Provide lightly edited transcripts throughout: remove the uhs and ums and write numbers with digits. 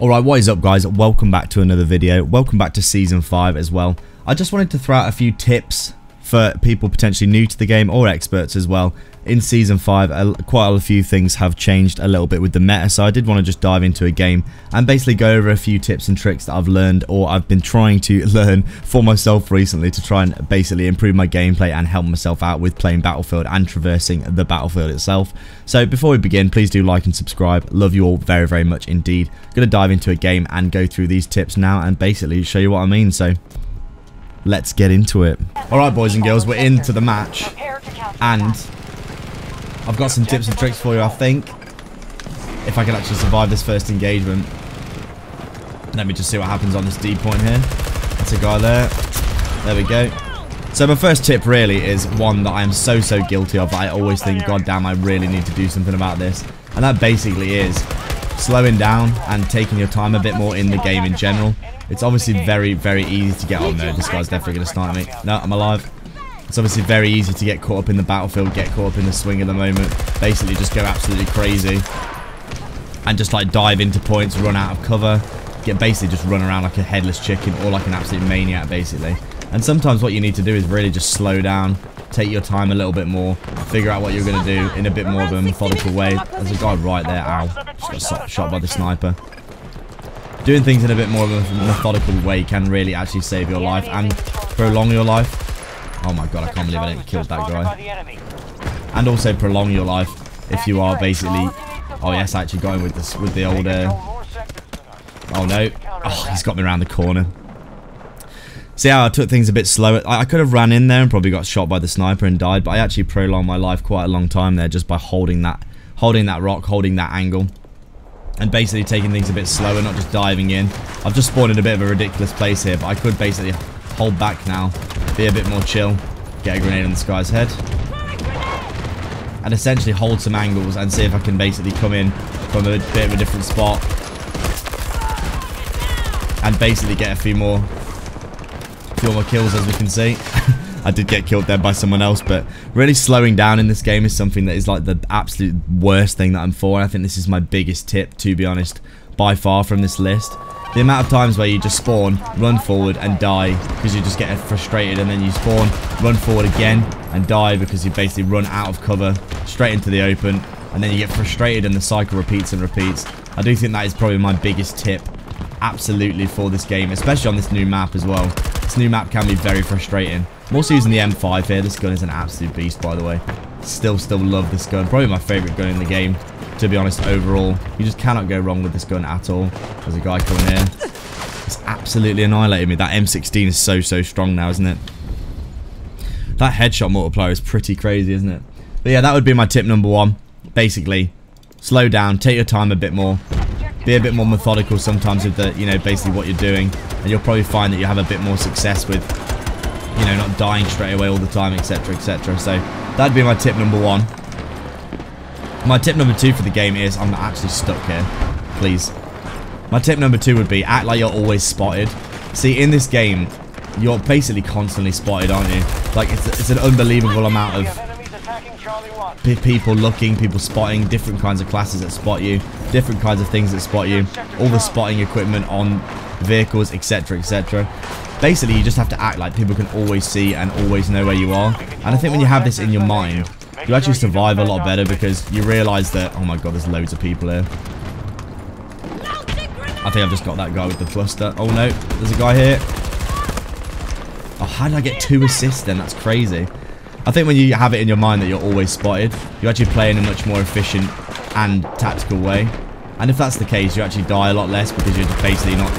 Alright, what is up guys? Welcome back to another video. Welcome back to Season 5 as well. I just wanted to throw out a few tips for people potentially new to the game or experts as well. In Season 5, quite a few things have changed a little bit with the meta, so I did want to just dive into a game and basically go over a few tips and tricks that I've learned or I've been trying to learn for myself recently to try and basically improve my gameplay and help myself out with playing Battlefield and traversing the Battlefield itself. So before we begin, please do like and subscribe. Love you all very, very much indeed. Going to dive into a game and go through these tips now and basically show you what I mean. So let's get into it. Alright boys and girls, we're into the match and I've got some tips and tricks for you, I think, if I can actually survive this first engagement. Let me just see what happens on this D point here. That's a guy there. There we go. So my first tip really is one that I am so guilty of that I always think, God damn, I really need to do something about this. And that basically is slowing down and taking your time a bit more in the game in general. It's obviously very easy to get on there. This guy's definitely going to snipe me. No, I'm alive. It's obviously very easy to get caught up in the battlefield, get caught up in the swing of the moment, basically just go absolutely crazy and just like dive into points, run out of cover, basically just run around like a headless chicken or like an absolute maniac basically. And sometimes what you need to do is really just slow down, take your time a little bit more, figure out what you're going to do in a bit more of a methodical way. There's a guy right there, ow, just got shot by the sniper. Doing things in a bit more of a methodical way can really actually save your life and prolong your life. Oh my god, I can't believe I didn't kill that guy. And also prolong your life if you are basically... Oh yes, I actually got him with this with the old... Oh no. Oh, he's got me around the corner. See how I took things a bit slower? I could have ran in there and probably got shot by the sniper and died, but I actually prolonged my life quite a long time there just by holding that rock, holding that angle. And basically taking things a bit slower, not just diving in. I've just spawned in a bit of a ridiculous place here, but I could basically hold back now, be a bit more chill, get a grenade on this guy's head, and essentially hold some angles and see if I can basically come in from a bit of a different spot and basically get a few more kills, as we can see. I did get killed there by someone else, but really slowing down in this game is something that is like the absolute worst thing that I'm for. And I think this is my biggest tip, to be honest, by far from this list. The amount of times where you just spawn, run forward and die because you just get frustrated, and then you spawn, run forward again and die because you basically run out of cover straight into the open, and then you get frustrated and the cycle repeats and repeats. I do think that is probably my biggest tip absolutely for this game, especially on this new map as well. This new map can be very frustrating. I'm also using the M5 here. This gun is an absolute beast, by the way. Still love this gun. Probably my favorite gun in the game, to be honest, overall. You just cannot go wrong with this gun at all. There's a guy coming here. It's absolutely annihilated me. That M16 is so strong now, isn't it? That headshot multiplier is pretty crazy, isn't it? But yeah, that would be my tip number one. Basically, slow down, take your time a bit more. Be a bit more methodical sometimes with the, basically what you're doing. And you'll probably find that you have a bit more success with, not dying straight away all the time, etc, etc. So that'd be my tip number one. My tip number two for the game is, I'm actually stuck here, please. My tip number two would be, act like you're always spotted. See, in this game, you're basically constantly spotted, aren't you? Like, it's an unbelievable amount of people looking, people spotting, different kinds of classes that spot you, different kinds of things that spot you, all the spotting equipment on vehicles, etc, etc. Basically, you just have to act like people can always see and always know where you are. And I think when you have this in your mind, you actually survive a lot better because you realise that, oh my god, there's loads of people here. I think I've just got that guy with the cluster. Oh no, there's a guy here. Oh, how did I get 2 assists then? That's crazy. I think when you have it in your mind that you're always spotted, you actually play in a much more efficient and tactical way. And if that's the case, you actually die a lot less because you're just basically not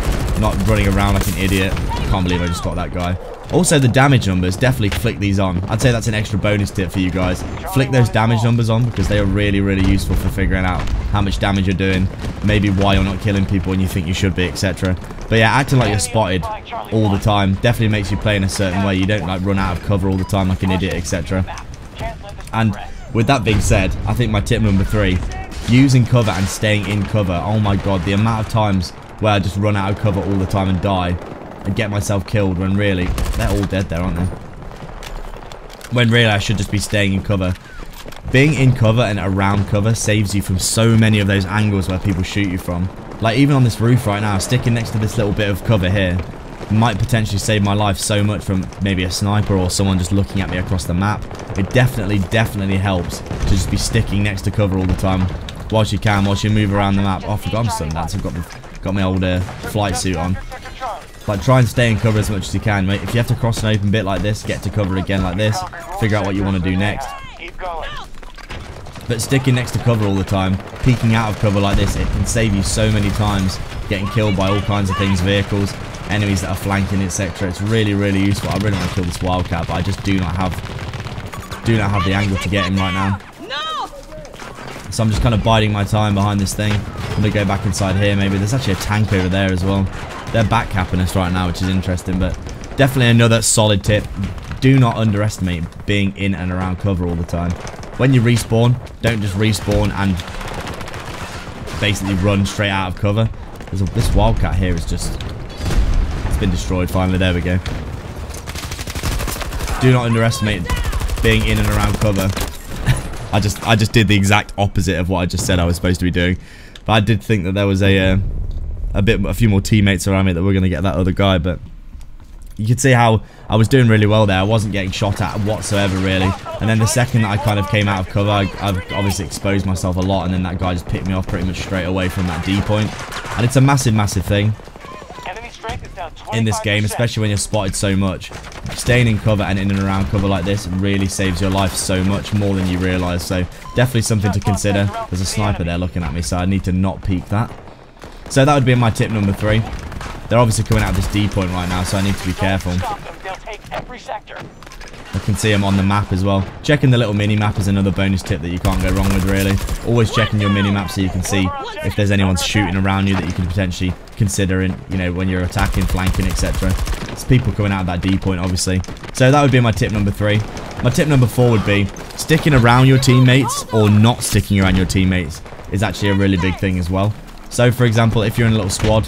running around like an idiot. I can't believe I just got that guy. Also, the damage numbers, definitely flick these on. I'd say that's an extra bonus tip for you guys. Flick those damage numbers on because they are really useful for figuring out how much damage you're doing, maybe why you're not killing people when you think you should be, etc. But yeah, acting like you're spotted all the time definitely makes you play in a certain way. You don't like run out of cover all the time like an idiot, etc. And with that being said, I think my tip number 3, using cover and staying in cover. Oh my god, the amount of times where I just run out of cover all the time and die and get myself killed when really they're all dead there, aren't they? When really I should just be staying in cover. Being in cover and around cover saves you from so many of those angles where people shoot you from. Like, even on this roof right now, sticking next to this little bit of cover here might potentially save my life so much from maybe a sniper or someone just looking at me across the map. It definitely helps to just be sticking next to cover all the time whilst you can, whilst you move around the map. Oh, I forgot I'm Sundance. I've got my old flight suit on. Like, try and stay in cover as much as you can, mate. If you have to cross an open bit like this, get to cover again like this, figure out what you want to do next. But sticking next to cover all the time, peeking out of cover like this, it can save you so many times getting killed by all kinds of things, vehicles, enemies that are flanking, etc. It's really useful. I really want to kill this Wildcat, but I just do not have the angle to get him right now. So I'm just kind of biding my time behind this thing. I'm going to go back inside here maybe. There's actually a tank over there as well. They're back capping us right now, which is interesting, but definitely another solid tip. Do not underestimate being in and around cover all the time. When you respawn, don't just respawn and basically run straight out of cover. This Wildcat here is just... It's been destroyed finally. There we go. Do not underestimate being in and around cover. I just did the exact opposite of what I just said I was supposed to be doing. But I did think that there was a few more teammates around me that were going to get that other guy, but you could see how I was doing really well there. I wasn't getting shot at whatsoever, really. And then the second that I kind of came out of cover, I've obviously exposed myself a lot, and then that guy just picked me off pretty much straight away from that D point. And it's a massive thing in this game, especially when you're spotted so much. Staying in cover and in and around cover like this really saves your life so much more than you realise. So definitely something to consider. There's a sniper there looking at me, so I need to not peek that. So that would be my tip number 3. They're obviously coming out of this D point right now, so I need to be careful. I can see them on the map as well. Checking the little mini-map is another bonus tip that you can't go wrong with, really. Always checking your mini-map so you can see if there's anyone shooting around you that you can potentially consider in, you know, when you're attacking, flanking, etc. There's people coming out of that D point, obviously. So that would be my tip number 3. My tip number 4 would be sticking around your teammates or not sticking around your teammates is actually a really big thing as well. So, for example, if you're in a little squad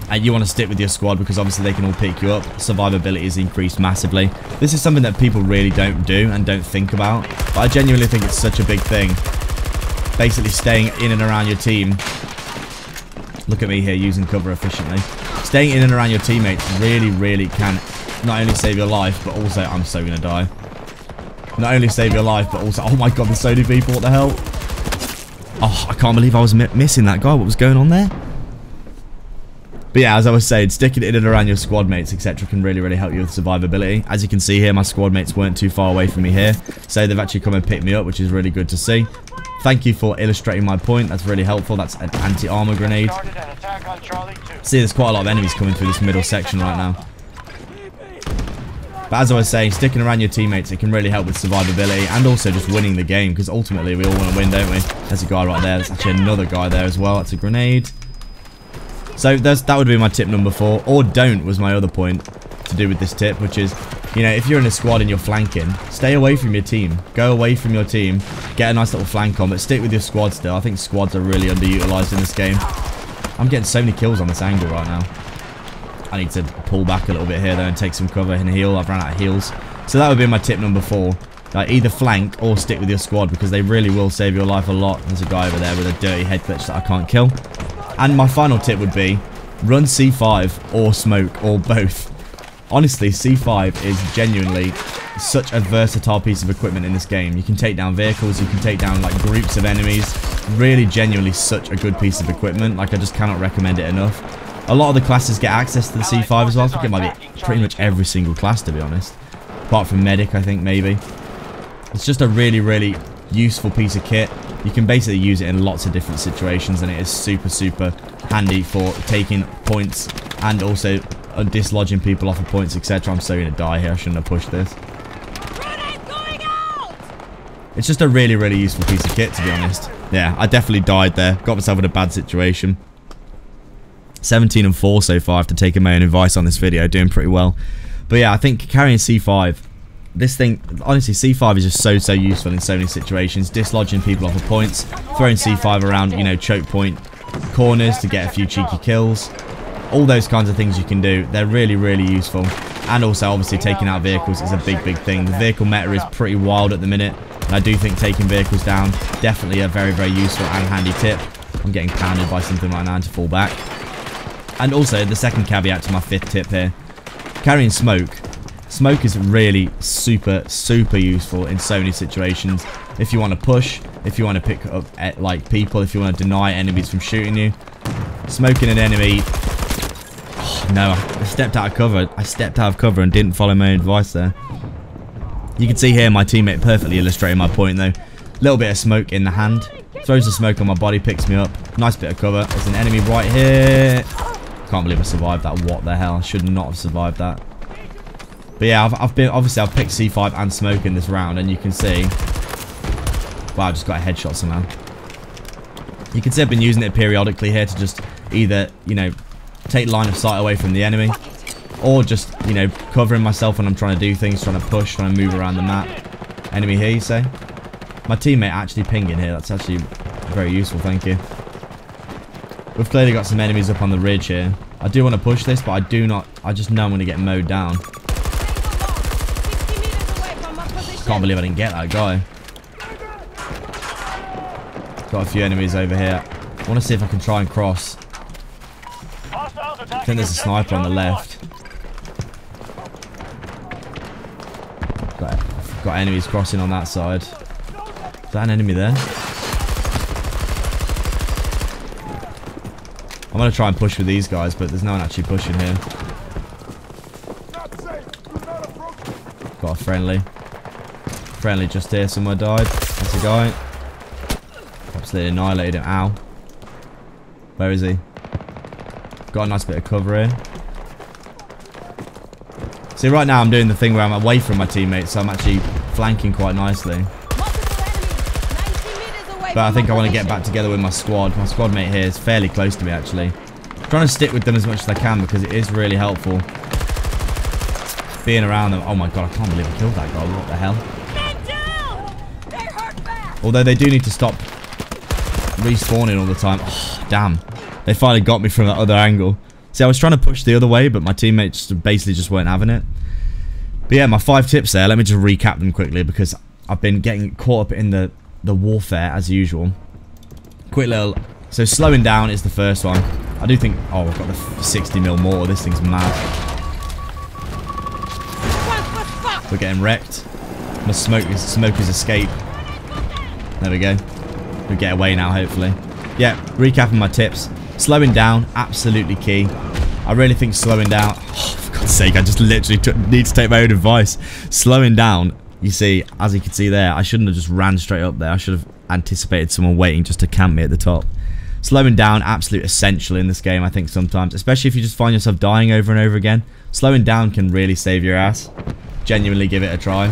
and you want to stick with your squad because obviously they can all pick you up, survivability is increased massively. This is something that people really don't do and don't think about, but I genuinely think it's such a big thing. Basically staying in and around your team. Look at me here using cover efficiently. Staying in and around your teammates really can not only save your life, but also... I'm so going to die. Not only save your life, but also... Oh my god, there's so many people, what the hell? Oh, I can't believe I was missing that guy. What was going on there? But yeah, as I was saying, sticking in and around your squad mates, etc. can really help you with survivability. As you can see here, my squad mates weren't too far away from me here. So they've actually come and picked me up, which is really good to see. Thank you for illustrating my point. That's really helpful. That's an anti-armor grenade. See, there's quite a lot of enemies coming through this middle section right now. But as I was saying, sticking around your teammates, it can really help with survivability and also just winning the game, because ultimately we all want to win, don't we? There's a guy right there. There's actually another guy there as well. That's a grenade. So that would be my tip number 4. Or don't was my other point to do with this tip, which is, you know, if you're in a squad and you're flanking, stay away from your team. Go away from your team. Get a nice little flank on, but stick with your squad still. I think squads are really underutilized in this game. I'm getting so many kills on this angle right now. I need to pull back a little bit here though and take some cover and heal. I've run out of heals. So that would be my tip number 4. Like, either flank or stick with your squad, because they really will save your life a lot. There's a guy over there with a dirty head glitch that I can't kill. And my final tip would be run C5 or smoke or both. Honestly, C5 is genuinely such a versatile piece of equipment in this game. You can take down vehicles, you can take down like groups of enemies. Really genuinely such a good piece of equipment. Like, I just cannot recommend it enough. A lot of the classes get access to the C5 as well. I think it might be pretty much every single class, to be honest. Apart from Medic, I think, maybe. It's just a really useful piece of kit. You can basically use it in lots of different situations, and it is super handy for taking points and also dislodging people off of points, etc. I'm so going to die here. I shouldn't have pushed this. It's just a really useful piece of kit, to be honest. Yeah, I definitely died there. Got myself in a bad situation. 17 and 4 so far, after taking my own advice on this video. Doing pretty well. But yeah, I think carrying C5... This thing, honestly, C5 is just so useful in so many situations. Dislodging people off of points, throwing C5 around, you know, choke point corners to get a few cheeky kills. All those kinds of things you can do. They're really useful. And also, obviously, taking out vehicles is a big thing. The vehicle meta is pretty wild at the minute. And I do think taking vehicles down, definitely a very useful and handy tip. I'm getting pounded by something right now to fall back. And also, the second caveat to my 5th tip here. Carrying smoke. Smoke is really super useful in so many situations. If you want to push, if you want to pick up like people, if you want to deny enemies from shooting you. Smoking an enemy... Oh, no, I stepped out of cover. I stepped out of cover and didn't follow my own advice there. You can see here my teammate perfectly illustrating my point though. Little bit of smoke in the hand. Throws the smoke on my body, picks me up. Nice bit of cover. There's an enemy right here. Can't believe I survived that. What the hell? I should not have survived that. But yeah, I've picked C5 and smoke in this round, and you can see. Wow, I just got a headshot somehow. You can see I've been using it periodically here to just either, you know, take line of sight away from the enemy, or just, you know, covering myself when I'm trying to do things, trying to push, trying to move around the map. Enemy here, you say? My teammate actually pinging here. That's actually very useful, thank you. We've clearly got some enemies up on the ridge here. I do want to push this, but I do not. I just know I'm going to get mowed down. Can't believe I didn't get that guy. Got a few enemies over here. I want to see if I can try and cross. I think there's a sniper on the left. Got enemies crossing on that side. Is that an enemy there? I'm going to try and push with these guys, but there's no one actually pushing here. Got a friendly. Friendly just here somewhere died. That's a guy. Absolutely annihilated him. Ow. Where is he? Got a nice bit of cover here. See, right now I'm doing the thing where I'm away from my teammates, so I'm actually flanking quite nicely. But I think I want to get back together with my squad. My squad mate here is fairly close to me, actually. I'm trying to stick with them as much as I can because it is really helpful being around them. Oh my god, I can't believe I killed that guy. What the hell? Although they do need to stop respawning all the time. Oh, damn. They finally got me from that other angle. See, I was trying to push the other way, but my teammates basically just weren't having it. But yeah, my 5 tips there. Let me just recap them quickly because I've been getting caught up in the warfare as usual. Quick little... So slowing down is the first one. I do think... Oh, I've got the 60mm mortar. This thing's mad. We're getting wrecked. My smokers escape. There we go. We'll get away now, hopefully. Yeah, recapping my tips. Slowing down, absolutely key. I really think slowing down... Oh, for God's sake, I just literally need to take my own advice. Slowing down... You see, as you can see there, I shouldn't have just ran straight up there. I should have anticipated someone waiting just to camp me at the top. Slowing down, absolute essential in this game, I think, sometimes. Especially if you just find yourself dying over and over again. Slowing down can really save your ass. Genuinely give it a try.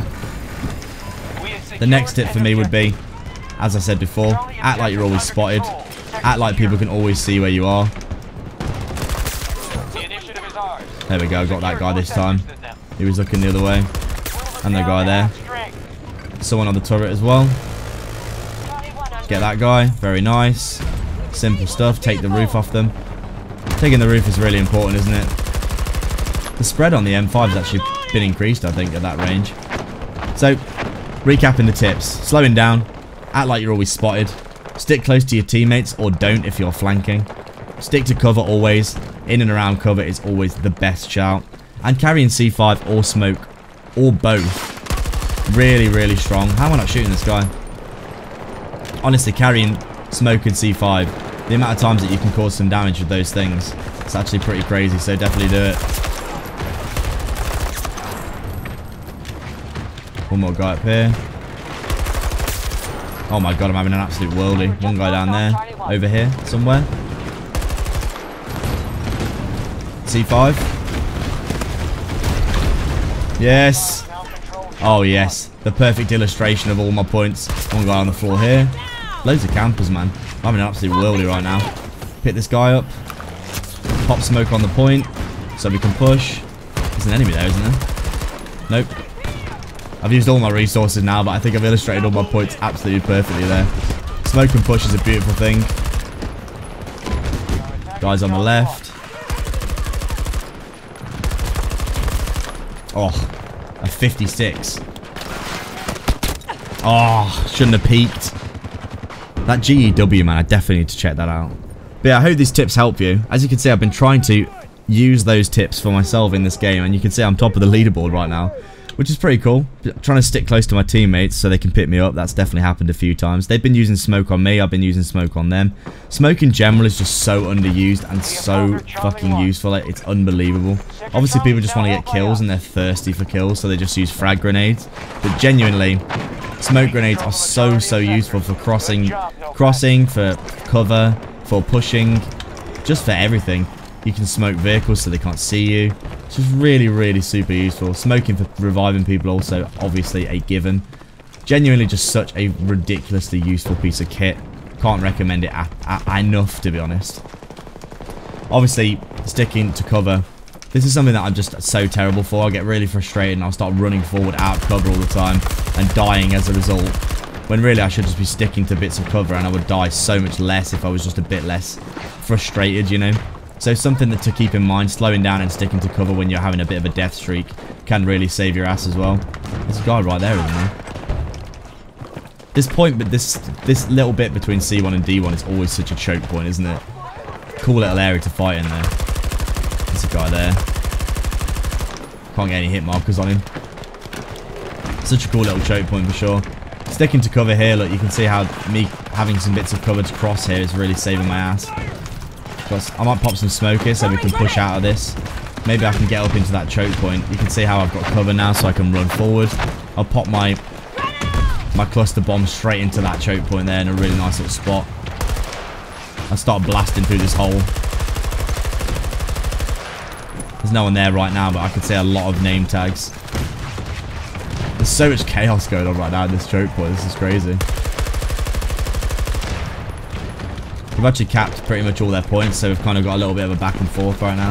The next tip for me would be, as I said before, act like you're always spotted. Act like people can always see where you are. There we go, got that guy this time. He was looking the other way. And the guy there. Someone on the turret as well. Get that guy. Very nice. Simple stuff. Take the roof off them. Taking the roof is really important, isn't it? The spread on the M5 has actually been increased, I think, at that range. So, recapping the tips. Slowing down. Act like you're always spotted. Stick close to your teammates, or don't if you're flanking. Stick to cover always. In and around cover is always the best shout. And carrying C5 or smoke, or both, really strong. How am I not shooting this guy? Honestly, carrying smoke and C5, the amount of times that you can cause some damage with those things, it's actually pretty crazy, so definitely do it. One more guy up here. Oh my god, I'm having an absolute worldie. One guy down there, over here somewhere. C5. Yes. Oh, yes. The perfect illustration of all my points. One guy on the floor here. Loads of campers, man. I'm having an absolute worldie right now. Pick this guy up. Pop smoke on the point so we can push. There's an enemy there, isn't there? Nope. I've used all my resources now, but I think I've illustrated all my points absolutely perfectly there. Smoke and push is a beautiful thing. Guys on the left. Oh, a 56. Oh, shouldn't have peeked. That GEW, man, I definitely need to check that out. But yeah, I hope these tips help you. As you can see, I've been trying to use those tips for myself in this game, and you can see I'm top of the leaderboard right now, which is pretty cool. Trying to stick close to my teammates so they can pick me up. That's definitely happened a few times. They've been using smoke on me. I've been using smoke on them. Smoke in general is just so underused and so fucking useful. It's unbelievable. Obviously, people just want to get kills and they're thirsty for kills, so they just use frag grenades. But genuinely, smoke grenades are so useful for crossing, for cover, for pushing, just for everything. You can smoke vehicles so they can't see you. It's just really super useful. Smoking for reviving people also obviously a given. Genuinely just such a ridiculously useful piece of kit. Can't recommend it enough, to be honest. Obviously, sticking to cover. This is something that I'm just so terrible for. I get really frustrated and I'll start running forward out of cover all the time and dying as a result. When really I should just be sticking to bits of cover, and I would die so much less if I was just a bit less frustrated, you know. So something to keep in mind, slowing down and sticking to cover when you're having a bit of a death streak can really save your ass as well. There's a guy right there, isn't there? This little bit between C1 and D1 is always such a choke point, isn't it? Cool little area to fight in there. There's a guy there. Can't get any hit markers on him. Such a cool little choke point for sure. Sticking to cover here, look, you can see how me having some bits of cover to cross here is really saving my ass. I might pop some smoke here so we can push out of this. Maybe I can get up into that choke point. You can see how I've got cover now so I can run forward. I'll pop my cluster bomb straight into that choke point there in a really nice little spot. I'll start blasting through this hole. There's no one there right now, but I can see a lot of name tags. There's so much chaos going on right now in this choke point. This is crazy. We've actually capped pretty much all their points, so we've kind of got a little bit of a back and forth right now.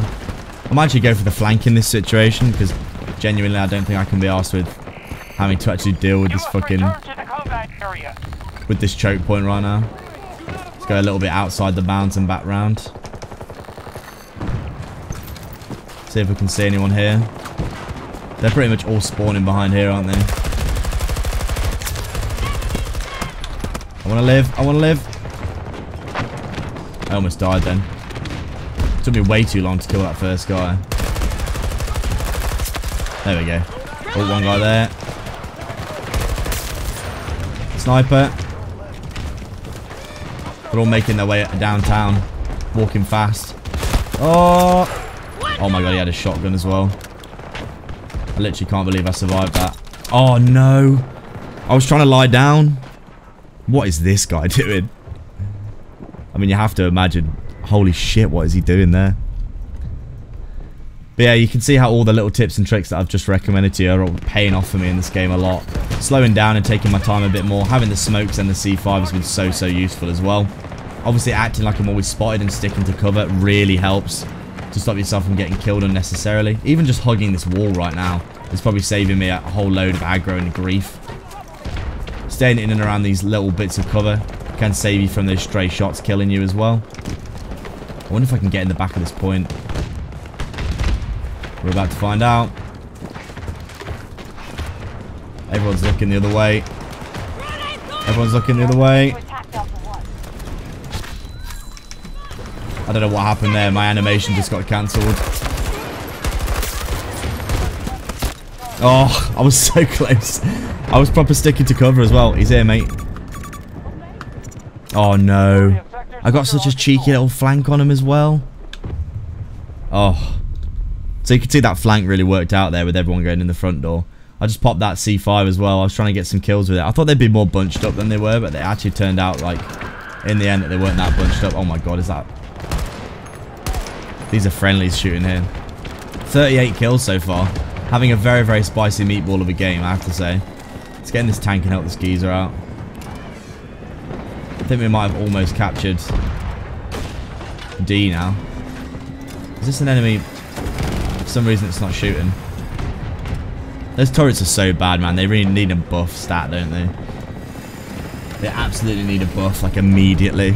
I might actually go for the flank in this situation, because genuinely I don't think I can be arsed with having to actually deal with this fucking... with this choke point right now. Let's go a little bit outside the bounds and back round. See if we can see anyone here. They're pretty much all spawning behind here, aren't they? I want to live. I want to live. I almost died then. It took me way too long to kill that first guy. There we go. Oh, one guy there. Sniper. They're all making their way downtown. Walking fast. Oh! Oh my god, he had a shotgun as well. I literally can't believe I survived that. Oh no! I was trying to lie down. What is this guy doing? I mean, you have to imagine, holy shit, what is he doing there? But yeah, you can see how all the little tips and tricks that I've just recommended to you are all paying off for me in this game a lot. Slowing down and taking my time a bit more, having the smokes and the C5 has been so useful as well. Obviously, acting like I'm always spotted and sticking to cover really helps to stop yourself from getting killed unnecessarily. Even just hugging this wall right now is probably saving me a whole load of aggro and grief. Staying in and around these little bits of cover can save you from those stray shots killing you as well. I wonder if I can get in the back of this point. We're about to find out. Everyone's looking the other way. Everyone's looking the other way. I don't know what happened there. My animation just got cancelled. Oh, I was so close. I was proper sticking to cover as well. He's here, mate. Oh no. I got such a cheeky little flank on him as well. Oh. So you can see that flank really worked out there with everyone going in the front door. I just popped that C5 as well. I was trying to get some kills with it. I thought they'd be more bunched up than they were, but they actually turned out like in the end that they weren't that bunched up. Oh my god, is that... These are friendlies shooting here. 38 kills so far. Having a very spicy meatball of a game, I have to say. Let's get in this tank and help this geezer out. I think we might have almost captured D now. Is this an enemy? For some reason it's not shooting. Those turrets are so bad, man. They really need a buff stat, don't they? They absolutely need a buff, like, immediately.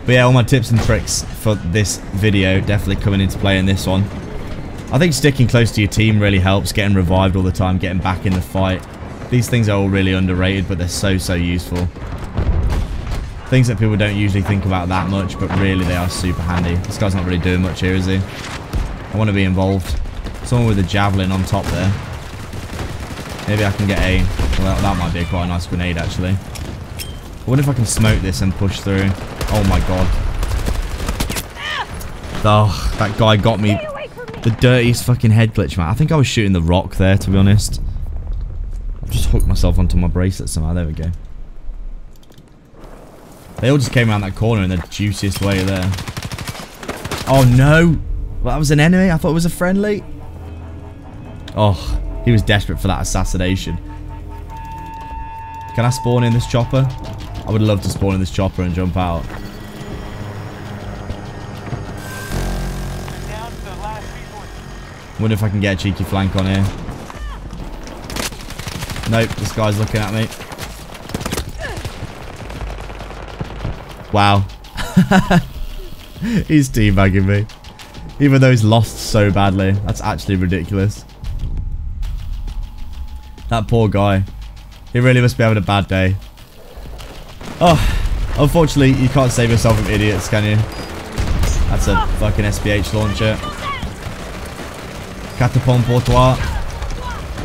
But yeah, all my tips and tricks for this video definitely coming into play in this one. I think sticking close to your team really helps. Getting revived all the time, getting back in the fight. These things are all really underrated, but they're so useful. Things that people don't usually think about that much, but really they are super handy. This guy's not really doing much here, is he? I want to be involved. Someone with a javelin on top there. Maybe I can get a... Well, that might be quite a nice grenade, actually. I wonder if I can smoke this and push through. Oh my god. Oh, that guy got me. The dirtiest fucking head glitch, man. I think I was shooting the rock there, to be honest. I just hooked myself onto my bracelet somehow. There we go. They all just came around that corner in the juiciest way there. Oh no! Well, that was an enemy? I thought it was a friendly. Oh, he was desperate for that assassination. Can I spawn in this chopper? I would love to spawn in this chopper and jump out. Wonder if I can get a cheeky flank on here. Nope, this guy's looking at me. Wow. He's teabagging me. Even though he's lost so badly. That's actually ridiculous. That poor guy. He really must be having a bad day. Oh, unfortunately, you can't save yourself from idiots, can you? That's a fucking SPH launcher. Catapult Portois.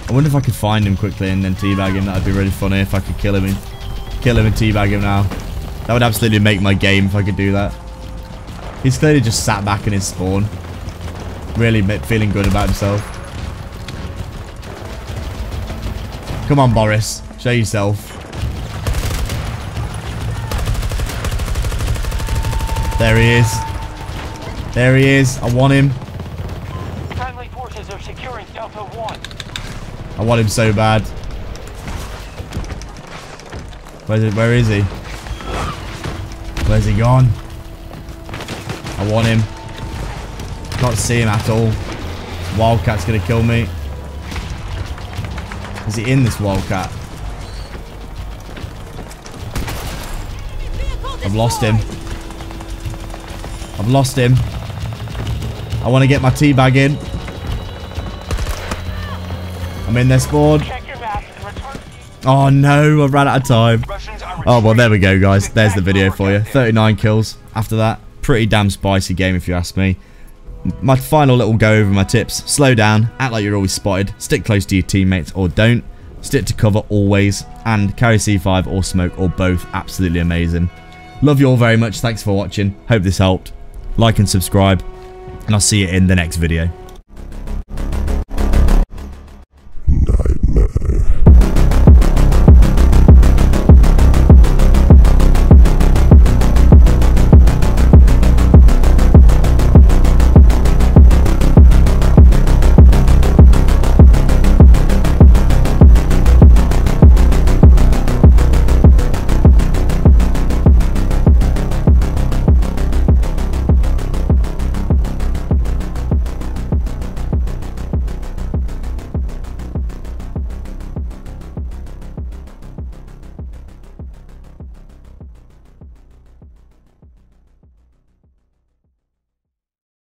I wonder if I could find him quickly and then teabag him. That'd be really funny if I could kill him and teabag him now. That would absolutely make my game if I could do that. He's clearly just sat back in his spawn. Really feeling good about himself. Come on, Boris. Show yourself. There he is. There he is. I want him. Friendly forces are securing Delta 1. I want him so bad. Where is he? Where's he gone? I want him. Can't see him at all. Wildcat's gonna kill me. Is he in this Wildcat? I've lost him. I've lost him. I want to get my teabag in. I'm in their spawn. Oh no, I've ran out of time. Oh well, there we go, guys. There's the video for you. 39 kills after that. Pretty damn spicy game if you ask me. My final little go over my tips. Slow down, act like you're always spotted, stick close to your teammates or don't, stick to cover always, and carry C5 or smoke or both. Absolutely amazing. Love you all very much. Thanks for watching. Hope this helped. Like and subscribe, and I'll see you in the next video.